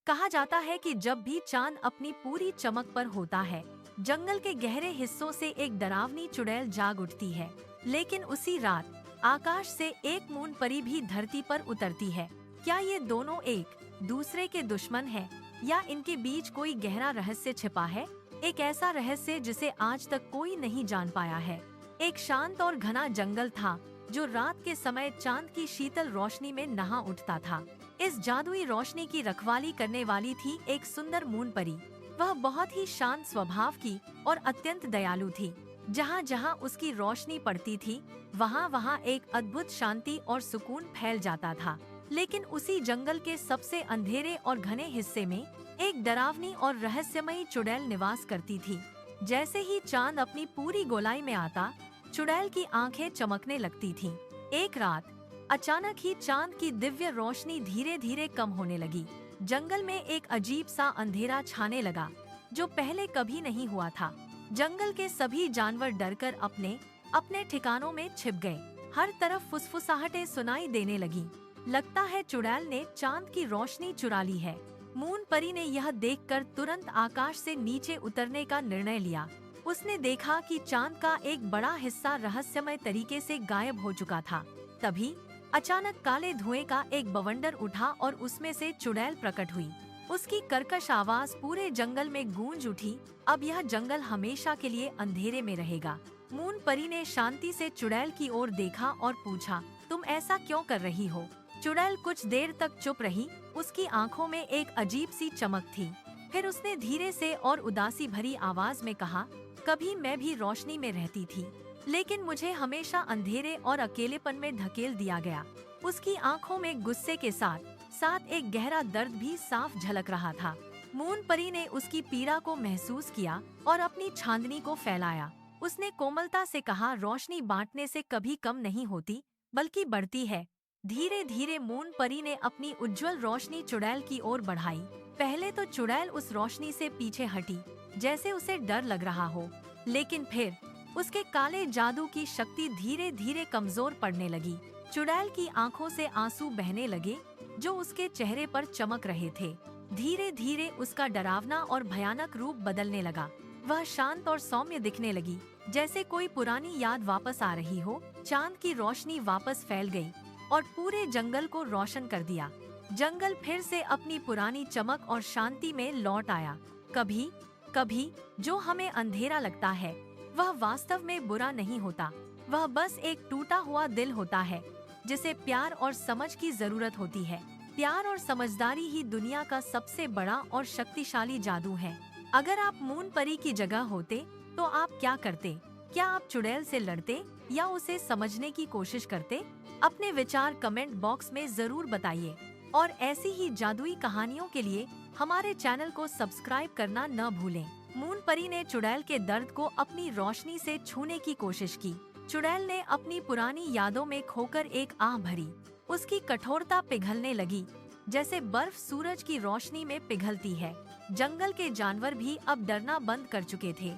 कहा जाता है कि जब भी चांद अपनी पूरी चमक पर होता है, जंगल के गहरे हिस्सों से एक डरावनी चुड़ैल जाग उठती है। लेकिन उसी रात आकाश से एक मून परी भी धरती पर उतरती है। क्या ये दोनों एक दूसरे के दुश्मन हैं, या इनके बीच कोई गहरा रहस्य छिपा है? एक ऐसा रहस्य जिसे आज तक कोई नहीं जान पाया है। एक शांत और घना जंगल था जो रात के समय चांद की शीतल रोशनी में नहा उठता था। इस जादुई रोशनी की रखवाली करने वाली थी एक सुंदर मून परी। वह बहुत ही शांत स्वभाव की और अत्यंत दयालु थी। जहाँ जहाँ उसकी रोशनी पड़ती थी, वहाँ वहाँ एक अद्भुत शांति और सुकून फैल जाता था। लेकिन उसी जंगल के सबसे अंधेरे और घने हिस्से में एक डरावनी और रहस्यमयी चुड़ैल निवास करती थी। जैसे ही चांद अपनी पूरी गोलाई में आता, चुड़ैल की आंखें चमकने लगती थीं। एक रात अचानक ही चांद की दिव्य रोशनी धीरे धीरे कम होने लगी। जंगल में एक अजीब सा अंधेरा छाने लगा, जो पहले कभी नहीं हुआ था। जंगल के सभी जानवर डरकर अपने अपने ठिकानों में छिप गए। हर तरफ फुसफुसाहटें सुनाई देने लगी। लगता है चुड़ैल ने चांद की रोशनी चुरा ली है। मून परी ने यह देखकर तुरंत आकाश से नीचे उतरने का निर्णय लिया। उसने देखा कि चांद का एक बड़ा हिस्सा रहस्यमय तरीके से गायब हो चुका था। तभी अचानक काले धुएं का एक बवंडर उठा और उसमें से चुड़ैल प्रकट हुई। उसकी कर्कश आवाज पूरे जंगल में गूंज उठी। अब यह जंगल हमेशा के लिए अंधेरे में रहेगा। मून परी ने शांति से चुड़ैल की ओर देखा और पूछा, तुम ऐसा क्यों कर रही हो? चुड़ैल कुछ देर तक चुप रही। उसकी आंखों में एक अजीब सी चमक थी। फिर उसने धीरे से और उदासी भरी आवाज में कहा, कभी मैं भी रोशनी में रहती थी, लेकिन मुझे हमेशा अंधेरे और अकेलेपन में धकेल दिया गया। उसकी आंखों में गुस्से के साथ साथ एक गहरा दर्द भी साफ झलक रहा था। मून परी ने उसकी पीड़ा को महसूस किया और अपनी छांदनी को फैलाया। उसने कोमलता से कहा, रोशनी बांटने से कभी कम नहीं होती, बल्कि बढ़ती है। धीरे धीरे मून परी ने अपनी उज्जवल रोशनी चुड़ैल की ओर बढ़ाई। पहले तो चुड़ैल उस रोशनी से पीछे हटी, जैसे उसे डर लग रहा हो। लेकिन फिर उसके काले जादू की शक्ति धीरे धीरे कमजोर पड़ने लगी। चुड़ैल की आंखों से आंसू बहने लगे, जो उसके चेहरे पर चमक रहे थे। धीरे धीरे उसका डरावना और भयानक रूप बदलने लगा। वह शांत और सौम्य दिखने लगी, जैसे कोई पुरानी याद वापस आ रही हो। चांद की रोशनी वापस फैल गई और पूरे जंगल को रोशन कर दिया। जंगल फिर से अपनी पुरानी चमक और शांति में लौट आया। कभी कभी जो हमें अंधेरा लगता है, वह वास्तव में बुरा नहीं होता। वह बस एक टूटा हुआ दिल होता है, जिसे प्यार और समझ की जरूरत होती है। प्यार और समझदारी ही दुनिया का सबसे बड़ा और शक्तिशाली जादू है। अगर आप मून परी की जगह होते तो आप क्या करते? क्या आप चुड़ैल से लड़ते या उसे समझने की कोशिश करते? अपने विचार कमेंट बॉक्स में जरूर बताइए। और ऐसी ही जादुई कहानियों के लिए हमारे चैनल को सब्सक्राइब करना न भूलें। मून परी ने चुड़ैल के दर्द को अपनी रोशनी से छूने की कोशिश की। चुड़ैल ने अपनी पुरानी यादों में खोकर एक आह भरी। उसकी कठोरता पिघलने लगी, जैसे बर्फ सूरज की रोशनी में पिघलती है। जंगल के जानवर भी अब डरना बंद कर चुके थे।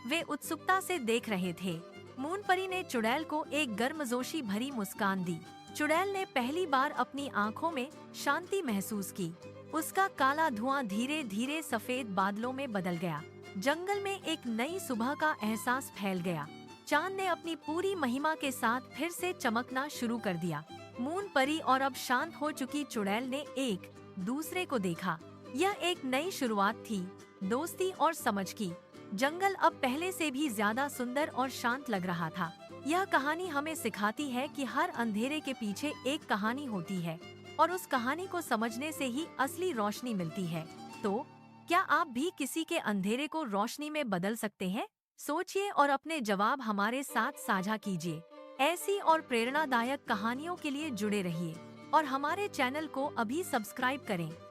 वे उत्सुकता से देख रहे थे। मून परी ने चुड़ैल को एक गर्मजोशी भरी मुस्कान दी। चुड़ैल ने पहली बार अपनी आंखों में शांति महसूस की। उसका काला धुआं धीरे धीरे सफेद बादलों में बदल गया। जंगल में एक नई सुबह का एहसास फैल गया। चांद ने अपनी पूरी महिमा के साथ फिर से चमकना शुरू कर दिया। मून परी और अब शांत हो चुकी चुड़ैल ने एक दूसरे को देखा। यह एक नई शुरुआत थी, दोस्ती और समझ की। जंगल अब पहले से भी ज्यादा सुंदर और शांत लग रहा था। यह कहानी हमें सिखाती है कि हर अंधेरे के पीछे एक कहानी होती है, और उस कहानी को समझने से ही असली रोशनी मिलती है। तो क्या आप भी किसी के अंधेरे को रोशनी में बदल सकते हैं? सोचिए और अपने जवाब हमारे साथ साझा कीजिए। ऐसी और प्रेरणादायक कहानियों के लिए जुड़े रहिए और हमारे चैनल को अभी सब्सक्राइब करें।